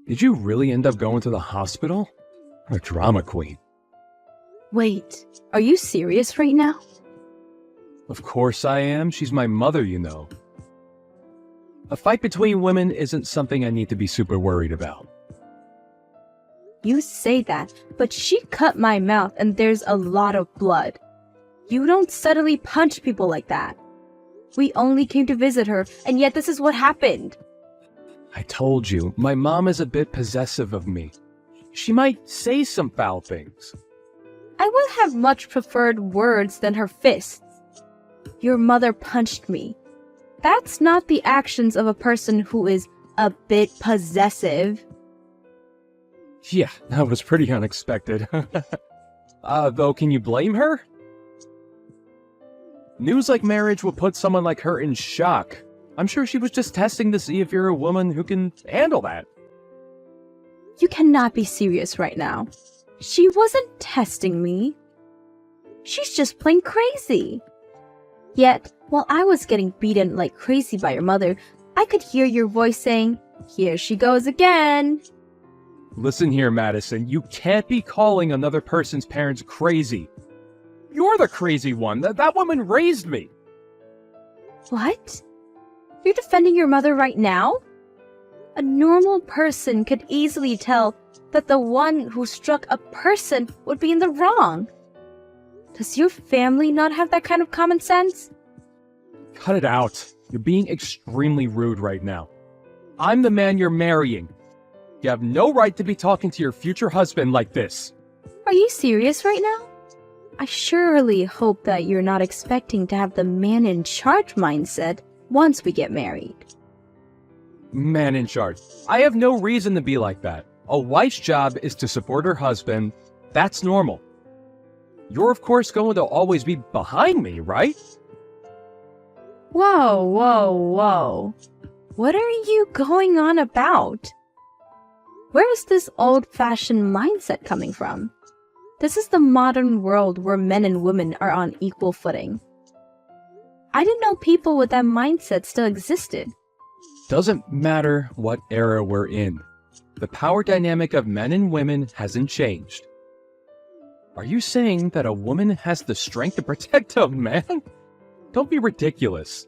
Did you really end up going to the hospital? A drama queen. Wait, are you serious right now? Of course I am. She's my mother, you know. A fight between women isn't something I need to be super worried about. You say that, but she cut my mouth and there's a lot of blood. You don't suddenly punch people like that. We only came to visit her, and yet this is what happened. I told you, my mom is a bit possessive of me. She might say some foul things. I would have much preferred words than her fists. Your mother punched me. That's not the actions of a person who is a bit possessive. Yeah, that was pretty unexpected. Though, can you blame her? News like marriage would put someone like her in shock. I'm sure she was just testing to see if you're a woman who can handle that. You cannot be serious right now. She wasn't testing me. She's just plain crazy. Yet, while I was getting beaten like crazy by your mother, I could hear your voice saying, "Here she goes again." Listen here, Madison, you can't be calling another person's parents crazy. You're the crazy one. That woman raised me. What? You're defending your mother right now? A normal person could easily tell that the one who struck a person would be in the wrong. Does your family not have that kind of common sense? Cut it out. You're being extremely rude right now. I'm the man you're marrying. You have no right to be talking to your future husband like this. Are you serious right now? I surely hope that you're not expecting to have the man in charge mindset once we get married. Man in charge. I have no reason to be like that. A wife's job is to support her husband. That's normal. You're of course going to always be behind me, right? Whoa, whoa, whoa. What are you going on about? Where is this old-fashioned mindset coming from? This is the modern world where men and women are on equal footing. I didn't know people with that mindset still existed. Doesn't matter what era we're in. The power dynamic of men and women hasn't changed. Are you saying that a woman has the strength to protect a man? Don't be ridiculous.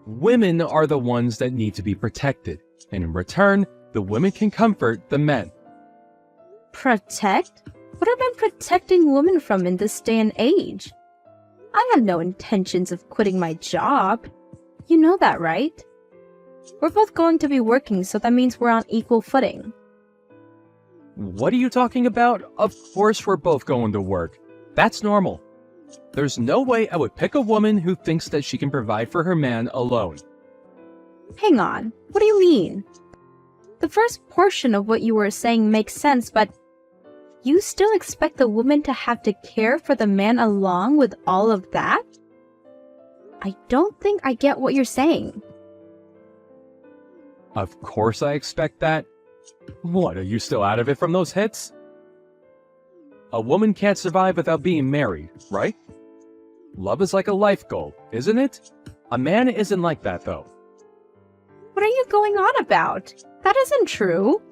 Women are the ones that need to be protected, and in return, the women can comfort the men. Protect? What are men protecting women from in this day and age? I have no intentions of quitting my job. You know that, right? We're both going to be working, so that means we're on equal footing. What are you talking about? Of course we're both going to work. That's normal. There's no way I would pick a woman who thinks that she can provide for her man alone. Hang on, what do you mean? The first portion of what you were saying makes sense, but you still expect the woman to have to care for the man along with all of that? I don't think I get what you're saying. Of course I expect that. What, are you still out of it from those hits? A woman can't survive without being married, right? Love is like a life goal, isn't it? A man isn't like that, though. What are you going on about? That isn't true.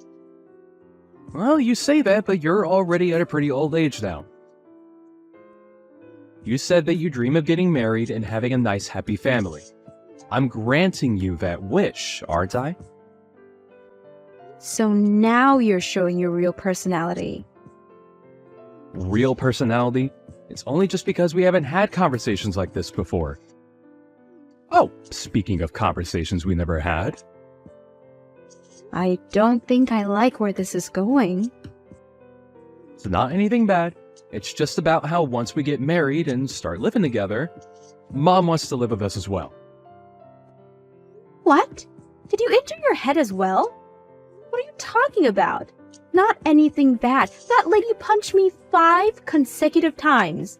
Well, you say that, but you're already at a pretty old age now. You said that you dream of getting married and having a nice, happy family. I'm granting you that wish, aren't I? So now you're showing your real personality. Real personality? It's only just because we haven't had conversations like this before. Oh, speaking of conversations we never had. I don't think I like where this is going. It's not anything bad. It's just about how once we get married and start living together, Mom wants to live with us as well. What? Did you injure your head as well? What are you talking about? Not anything bad. That lady punched me 5 consecutive times.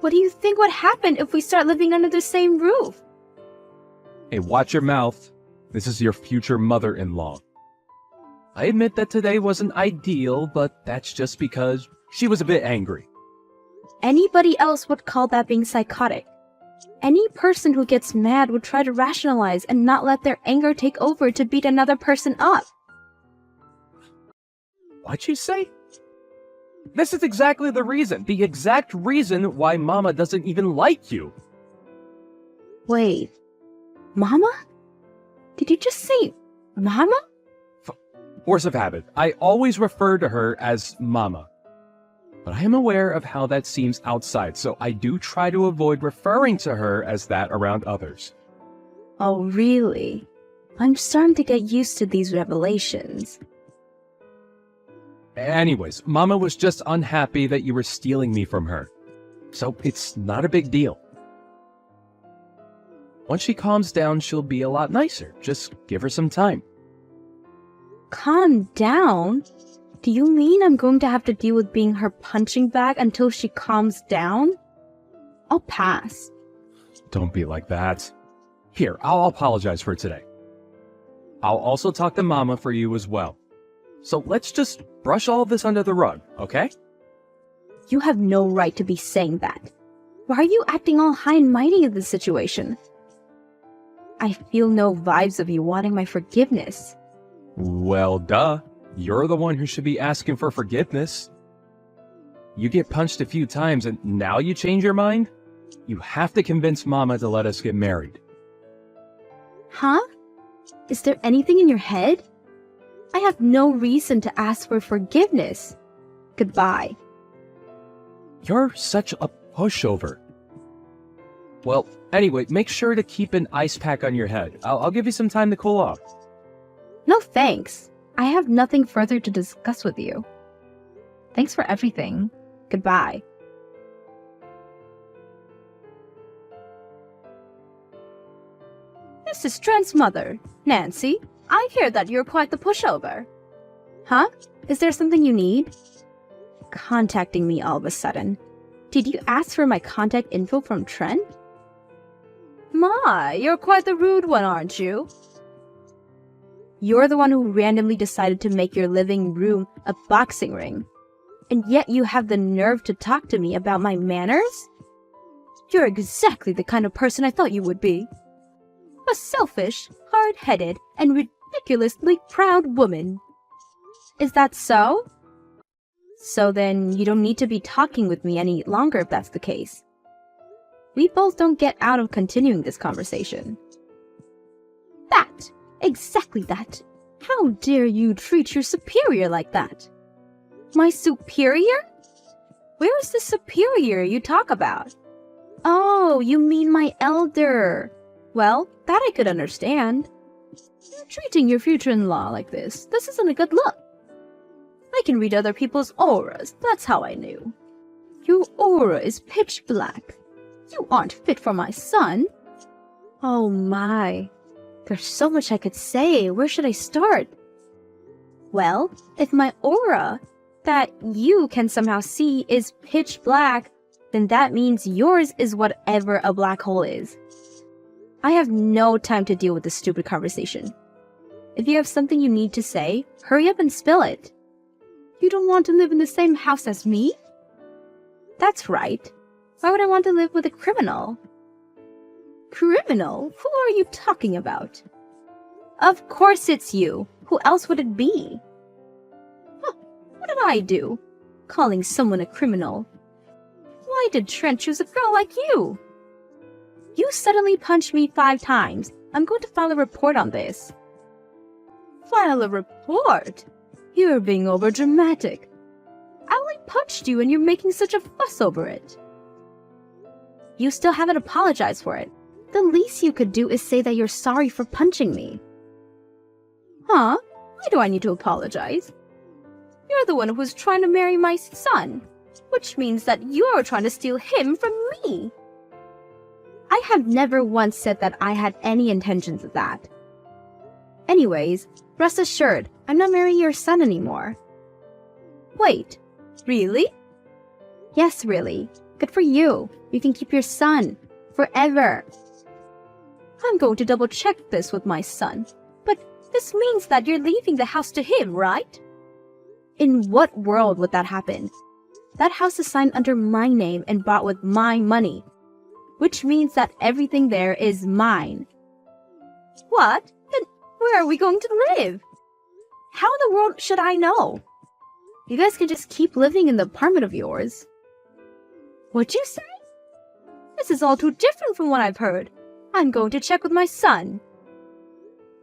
What do you think would happen if we start living under the same roof? Hey, watch your mouth. This is your future mother-in-law. I admit that today wasn't ideal, but that's just because she was a bit angry. Anybody else would call that being psychotic. Any person who gets mad would try to rationalize and not let their anger take over to beat another person up. What'd you say? This is exactly the exact reason why Mama doesn't even like you. Wait, Mama? Did you just say Mama? Force of habit. I always refer to her as Mama. But I am aware of how that seems outside, so I do try to avoid referring to her as that around others. Oh, really? I'm starting to get used to these revelations. Anyways, Mama was just unhappy that you were stealing me from her. So it's not a big deal. Once she calms down, she'll be a lot nicer. Just give her some time. Calm down? Do you mean I'm going to have to deal with being her punching bag until she calms down? I'll pass. Don't be like that. Here, I'll apologize for today. I'll also talk to Mama for you as well. So let's just brush all of this under the rug, okay? You have no right to be saying that. Why are you acting all high and mighty in this situation? I feel no vibes of you wanting my forgiveness. Well, duh. You're the one who should be asking for forgiveness. You get punched a few times and now you change your mind? You have to convince Mama to let us get married. Huh? Is there anything in your head? I have no reason to ask for forgiveness. Goodbye. You're such a pushover. Well, anyway, make sure to keep an ice pack on your head. I'll give you some time to cool off. No thanks. I have nothing further to discuss with you. Thanks for everything. Goodbye. This is Trent's mother, Nancy. I hear that you're quite the pushover. Huh? Is there something you need? Contacting me all of a sudden. Did you ask for my contact info from Trent? My, you're quite the rude one, aren't you? You're the one who randomly decided to make your living room a boxing ring. And yet you have the nerve to talk to me about my manners? You're exactly the kind of person I thought you would be. A selfish, hard-headed, and ridiculously proud woman. Is that so? So then you don't need to be talking with me any longer if that's the case. We both don't get out of continuing this conversation. That! Exactly that! How dare you treat your superior like that? My superior? Where is the superior you talk about? Oh, you mean my elder. Well, that I could understand. You're treating your future-in-law like this isn't a good look. I can read other people's auras, that's how I knew. Your aura is pitch black. You aren't fit for my son. Oh my. There's so much I could say. Where should I start? Well, if my aura, that you can somehow see, is pitch black, then that means yours is whatever a black hole is. I have no time to deal with this stupid conversation. If you have something you need to say, hurry up and spill it. You don't want to live in the same house as me? That's right. Why would I want to live with a criminal? Criminal? Who are you talking about? Of course it's you. Who else would it be? Huh, what did I do? Calling someone a criminal. Why did Trent choose a girl like you? You suddenly punched me 5 times. I'm going to file a report on this. File a report? You're being overdramatic. I only punched you and you're making such a fuss over it. You still haven't apologized for it. The least you could do is say that you're sorry for punching me. Huh? Why do I need to apologize? You're the one who was trying to marry my son, which means that you're trying to steal him from me. I have never once said that I had any intentions of that. Anyways, rest assured, I'm not marrying your son anymore. Wait, really? Yes, really. Good for you. You can keep your son. Forever. I'm going to double check this with my son. But this means that you're leaving the house to him, right? In what world would that happen? That house is signed under my name and bought with my money. which means that everything there is mine. What? Then where are we going to live? How in the world should I know? You guys can just keep living in the apartment of yours. What'd you say? This is all too different from what I've heard. I'm going to check with my son.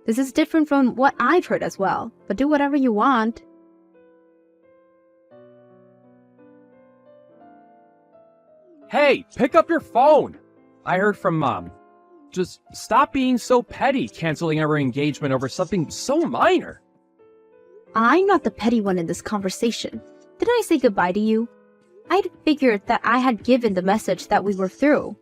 This is different from what I've heard as well, but do whatever you want. Hey, pick up your phone! I heard from Mom. Just stop being so petty, canceling our engagement over something so minor. I'm not the petty one in this conversation. Didn't I say goodbye to you? I'd figured that I had given the message that we were through.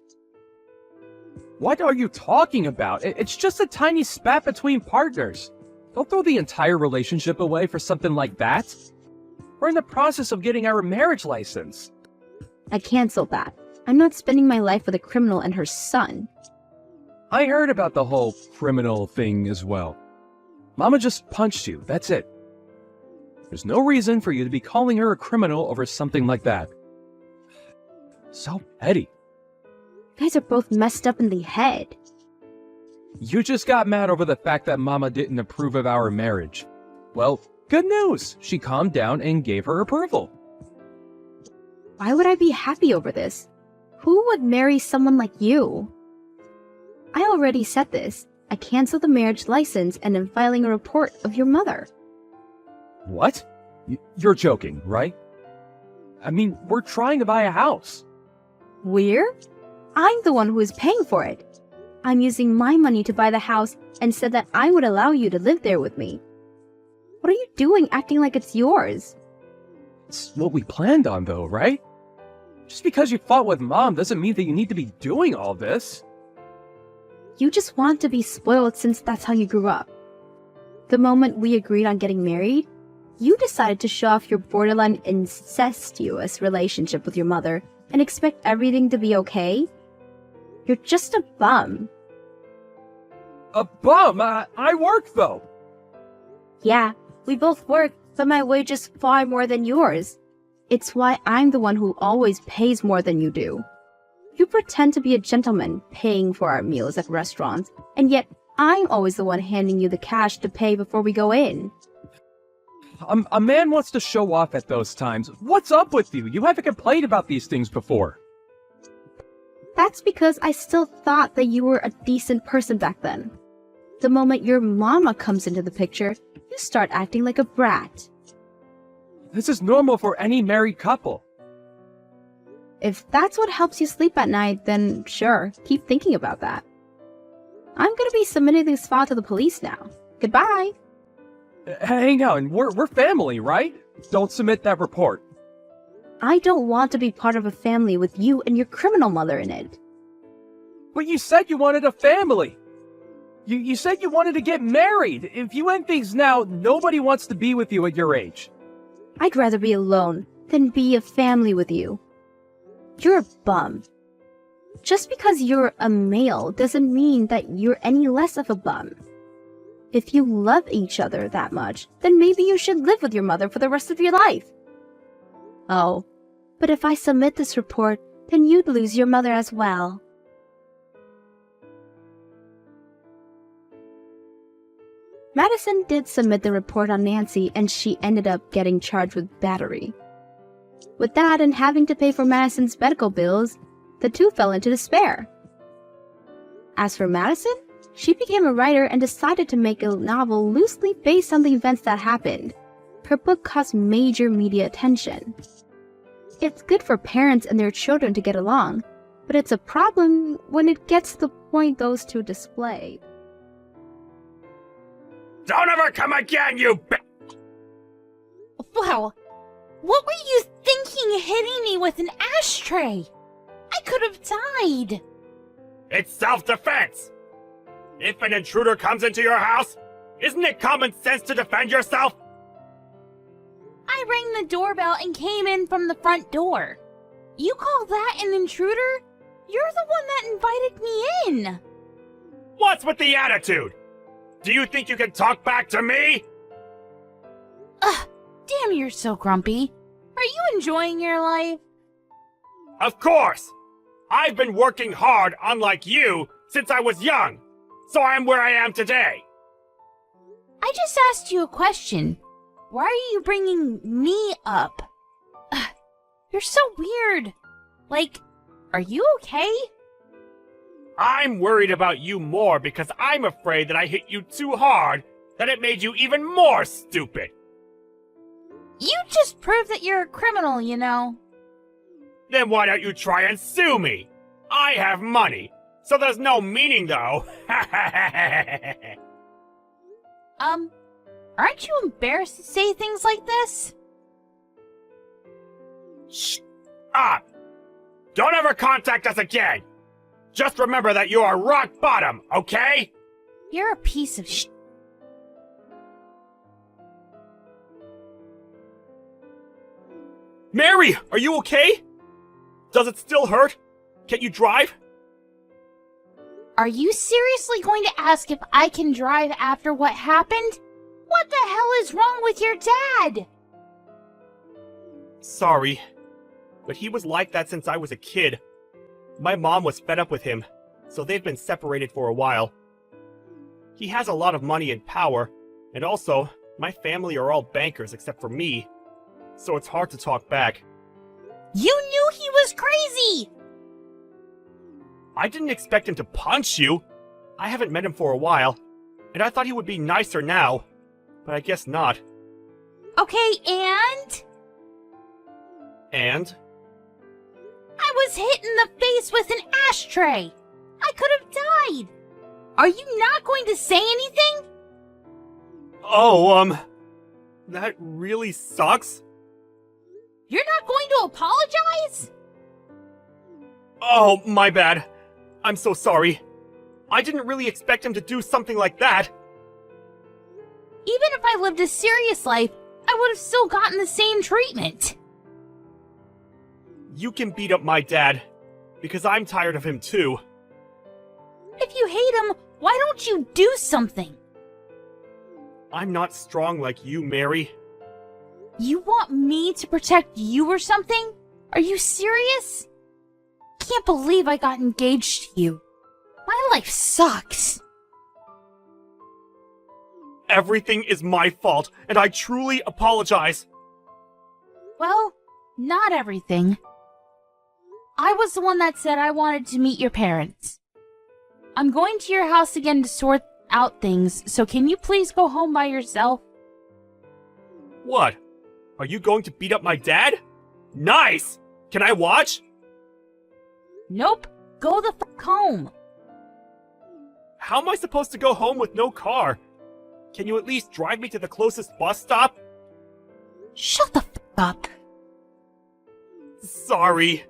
What are you talking about? It's just a tiny spat between partners. Don't throw the entire relationship away for something like that. We're in the process of getting our marriage license. I canceled that. I'm not spending my life with a criminal and her son. I heard about the whole criminal thing as well. Mama just punched you, that's it. There's no reason for you to be calling her a criminal over something like that. So petty. You guys are both messed up in the head. You just got mad over the fact that Mama didn't approve of our marriage. Well, good news. She calmed down and gave her approval. Why would I be happy over this? Who would marry someone like you? I already said this. I canceled the marriage license and am filing a report of your mother. What? You're joking, right? I mean, we're trying to buy a house. We're? I'm the one who is paying for it. I'm using my money to buy the house and said that I would allow you to live there with me. What are you doing acting like it's yours? It's what we planned on, though, right? Just because you fought with Mom doesn't mean that you need to be doing all this. You just want to be spoiled since that's how you grew up. The moment we agreed on getting married, you decided to show off your borderline incestuous relationship with your mother and expect everything to be okay? You're just a bum. A bum? I work, though. Yeah, we both work, but my wage is far more than yours. It's why I'm the one who always pays more than you do. You pretend to be a gentleman paying for our meals at restaurants, and yet I'm always the one handing you the cash to pay before we go in. A man wants to show off at those times. What's up with you? You haven't complained about these things before. That's because I still thought that you were a decent person back then. The moment your mama comes into the picture, you start acting like a brat. This is normal for any married couple. If that's what helps you sleep at night, then sure, keep thinking about that. I'm gonna be submitting this file to the police now. Goodbye! Hang on, we're family, right? Don't submit that report. I don't want to be part of a family with you and your criminal mother in it. But you said you wanted a family. You said you wanted to get married. If you end things now, nobody wants to be with you at your age. I'd rather be alone than be a family with you. You're a bum. Just because you're a male doesn't mean that you're any less of a bum. If you love each other that much, then maybe you should live with your mother for the rest of your life. Oh, but if I submit this report, then you'd lose your mother as well. Madison did submit the report on Nancy, and she ended up getting charged with battery. With that and having to pay for Madison's medical bills, the two fell into despair. As for Madison, she became a writer and decided to make a novel loosely based on the events that happened. Her book caused major media attention. It's good for parents and their children to get along, but it's a problem when it gets to the point those two display. Don't ever come again, you Wow, what were you thinking hitting me with an ashtray? I could have died. It's self-defense! If an intruder comes into your house, isn't it common sense to defend yourself? I rang the doorbell and came in from the front door. You call that an intruder? You're the one that invited me in. What's with the attitude? Do you think you can talk back to me? Ugh, damn, you're so grumpy. Are you enjoying your life? Of course! I've been working hard, unlike you, since I was young. So I'm where I am today. I just asked you a question. Why are you bringing me up? Ugh, you're so weird. Like, are you okay? I'm worried about you more because I'm afraid that I hit you too hard, that it made you even more stupid. You just proved that you're a criminal, you know. Then why don't you try and sue me? I have money, so there's no meaning though. Aren't you embarrassed to say things like this? Shh up! Don't ever contact us again! Just remember that you are rock bottom, okay? You're a piece of sh. Mary, are you okay? Does it still hurt? Can you drive? Are you seriously going to ask if I can drive after what happened? What the hell is wrong with your dad? Sorry, but he was like that since I was a kid. My mom was fed up with him, so they've been separated for a while. He has a lot of money and power, and also, my family are all bankers except for me, so it's hard to talk back. You knew he was crazy! I didn't expect him to punch you. I haven't met him for a while, and I thought he would be nicer now, but I guess not. Okay, and? And? I was hit in the face with an ashtray! I could have died! Are you not going to say anything? Oh, that really sucks. You're not going to apologize? Oh, my bad. I'm so sorry. I didn't really expect him to do something like that. Even if I lived a serious life, I would have still gotten the same treatment. You can beat up my dad, because I'm tired of him too. If you hate him, why don't you do something? I'm not strong like you, Mary. You want me to protect you or something? Are you serious? Can't believe I got engaged to you. My life sucks. Everything is my fault, and I truly apologize. Well, not everything. I was the one that said I wanted to meet your parents. I'm going to your house again to sort out things, so can you please go home by yourself? What? Are you going to beat up my dad? Nice! Can I watch? Nope. Go the fuck home. How am I supposed to go home with no car? Can you at least drive me to the closest bus stop? Shut the fuck up. Sorry.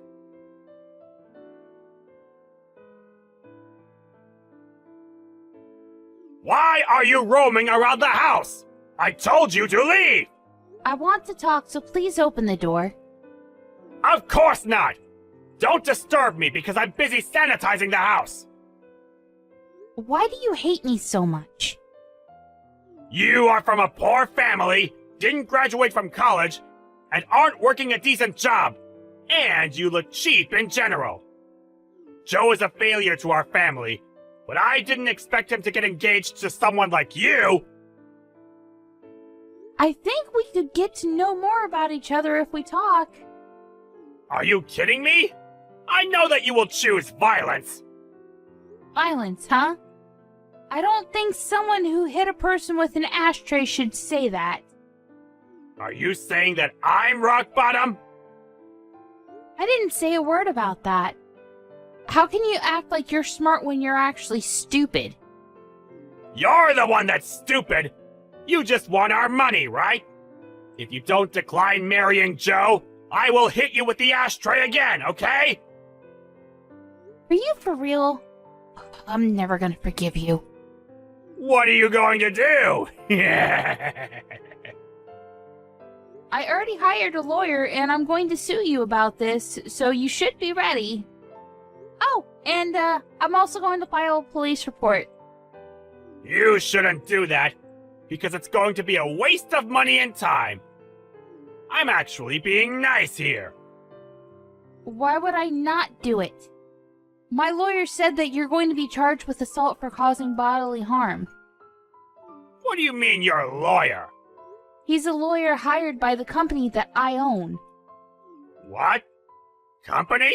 Why are you roaming around the house? I told you to leave! I want to talk, so please open the door. Of course not! Don't disturb me because I'm busy sanitizing the house! Why do you hate me so much? You are from a poor family, didn't graduate from college, and aren't working a decent job. And you look cheap in general. Joe is a failure to our family, but I didn't expect him to get engaged to someone like you! I think we could get to know more about each other if we talk. Are you kidding me? I know that you will choose violence! Violence, huh? I don't think someone who hit a person with an ashtray should say that. Are you saying that I'm rock bottom? I didn't say a word about that. How can you act like you're smart when you're actually stupid? You're the one that's stupid! You just want our money, right? If you don't decline marrying Joe, I will hit you with the ashtray again, okay? Are you for real? I'm never gonna forgive you. What are you going to do? I already hired a lawyer and I'm going to sue you about this, so you should be ready. Oh, and I'm also going to file a police report. You shouldn't do that, because it's going to be a waste of money and time. I'm actually being nice here. Why would I not do it? My lawyer said that you're going to be charged with assault for causing bodily harm. What do you mean you're a lawyer? He's a lawyer hired by the company that I own. What? Company?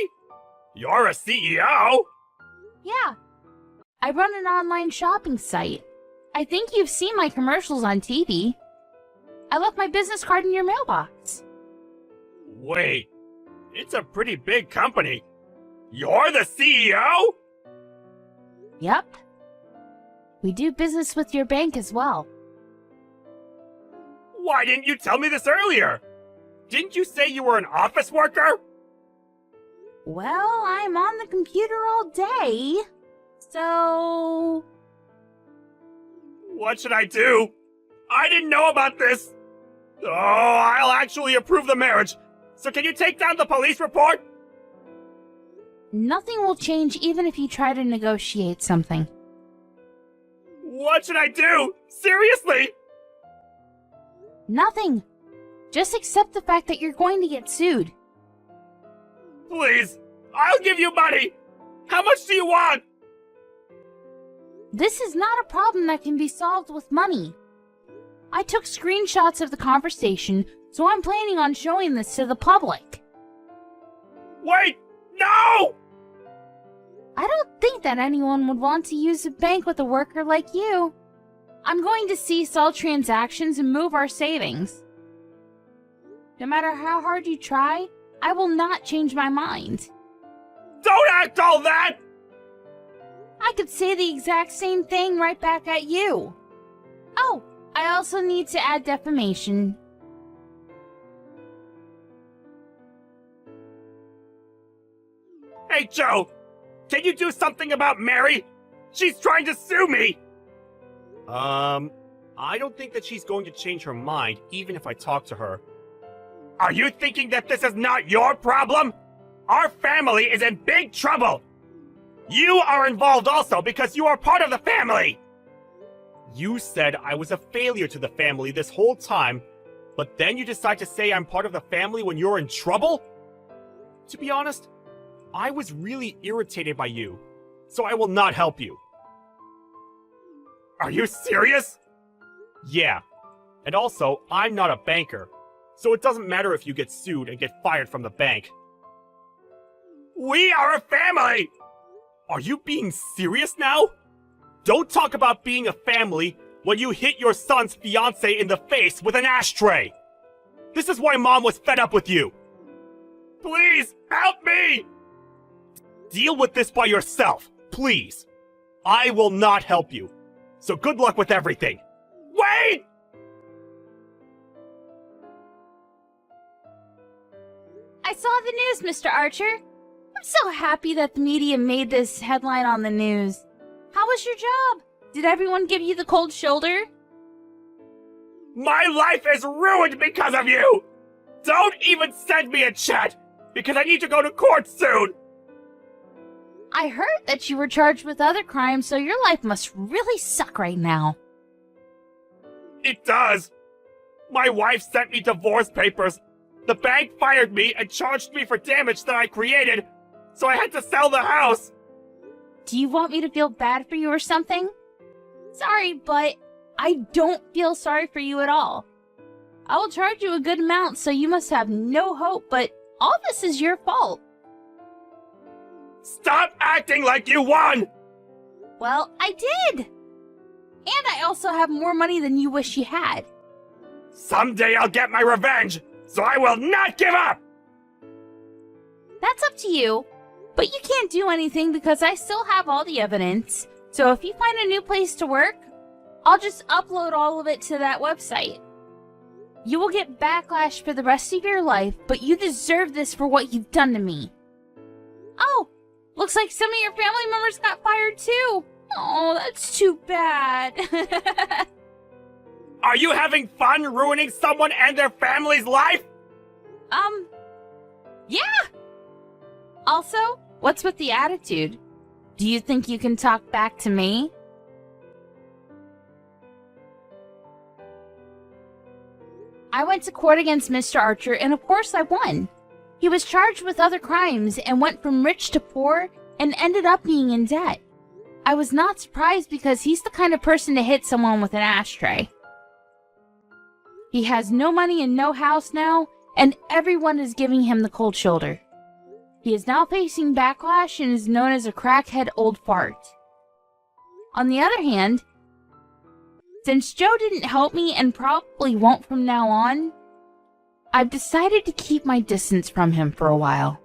You're a CEO? Yeah. I run an online shopping site. I think you've seen my commercials on TV. I left my business card in your mailbox. Wait, it's a pretty big company. You're the CEO? Yep. We do business with your bank as well. Why didn't you tell me this earlier? Didn't you say you were an office worker? Well, I'm on the computer all day, so... What should I do? I didn't know about this. Oh, I'll actually approve the marriage. So can you take down the police report? Nothing will change even if you try to negotiate something. What should I do? Seriously? Nothing. Just accept the fact that you're going to get sued. Please, I'll give you money. How much do you want? This is not a problem that can be solved with money. I took screenshots of the conversation, so I'm planning on showing this to the public. Wait, no! I don't think that anyone would want to use a bank with a worker like you. I'm going to cease all transactions and move our savings. No matter how hard you try, I will not change my mind. Don't act all that! I could say the exact same thing right back at you. Oh, I also need to add defamation. Hey, Joe, can you do something about Mary? She's trying to sue me! I don't think that she's going to change her mind, even if I talk to her. Are you thinking that this is not your problem? Our family is in big trouble! You are involved also because you are part of the family! You said I was a failure to the family this whole time, but then you decide to say I'm part of the family when you're in trouble? To be honest, I was really irritated by you, so I will not help you. Are you serious? Yeah. And also, I'm not a banker, so it doesn't matter if you get sued and get fired from the bank. We are a family! Are you being serious now? Don't talk about being a family when you hit your son's fiancé in the face with an ashtray! This is why Mom was fed up with you! Please, help me! Deal with this by yourself, please. I will not help you. So good luck with everything. Wait! I saw the news, Mr. Archer. I'm so happy that the media made this headline on the news. How was your job? Did everyone give you the cold shoulder? My life is ruined because of you! Don't even send me a chat, because I need to go to court soon! I heard that you were charged with other crimes, so your life must really suck right now. It does. My wife sent me divorce papers. The bank fired me and charged me for damage that I created, so I had to sell the house. Do you want me to feel bad for you or something? Sorry, but I don't feel sorry for you at all. I will charge you a good amount, so you must have no hope, but all this is your fault. Stop acting like you won! Well, I did! And I also have more money than you wish you had. Someday I'll get my revenge, so I will not give up! That's up to you, but you can't do anything because I still have all the evidence. So if you find a new place to work, I'll just upload all of it to that website. You will get backlash for the rest of your life, but you deserve this for what you've done to me. Oh, looks like some of your family members got fired too. Oh, that's too bad. Are you having fun ruining someone and their family's life? Yeah. Also, what's with the attitude? Do you think you can talk back to me? I went to court against Mr. Archer, and of course I won. He was charged with other crimes and went from rich to poor and ended up being in debt. I was not surprised because he's the kind of person to hit someone with an ashtray. He has no money and no house now, and everyone is giving him the cold shoulder. He is now facing backlash and is known as a crackhead old fart. On the other hand, since Joe didn't help me and probably won't from now on, I've decided to keep my distance from him for a while.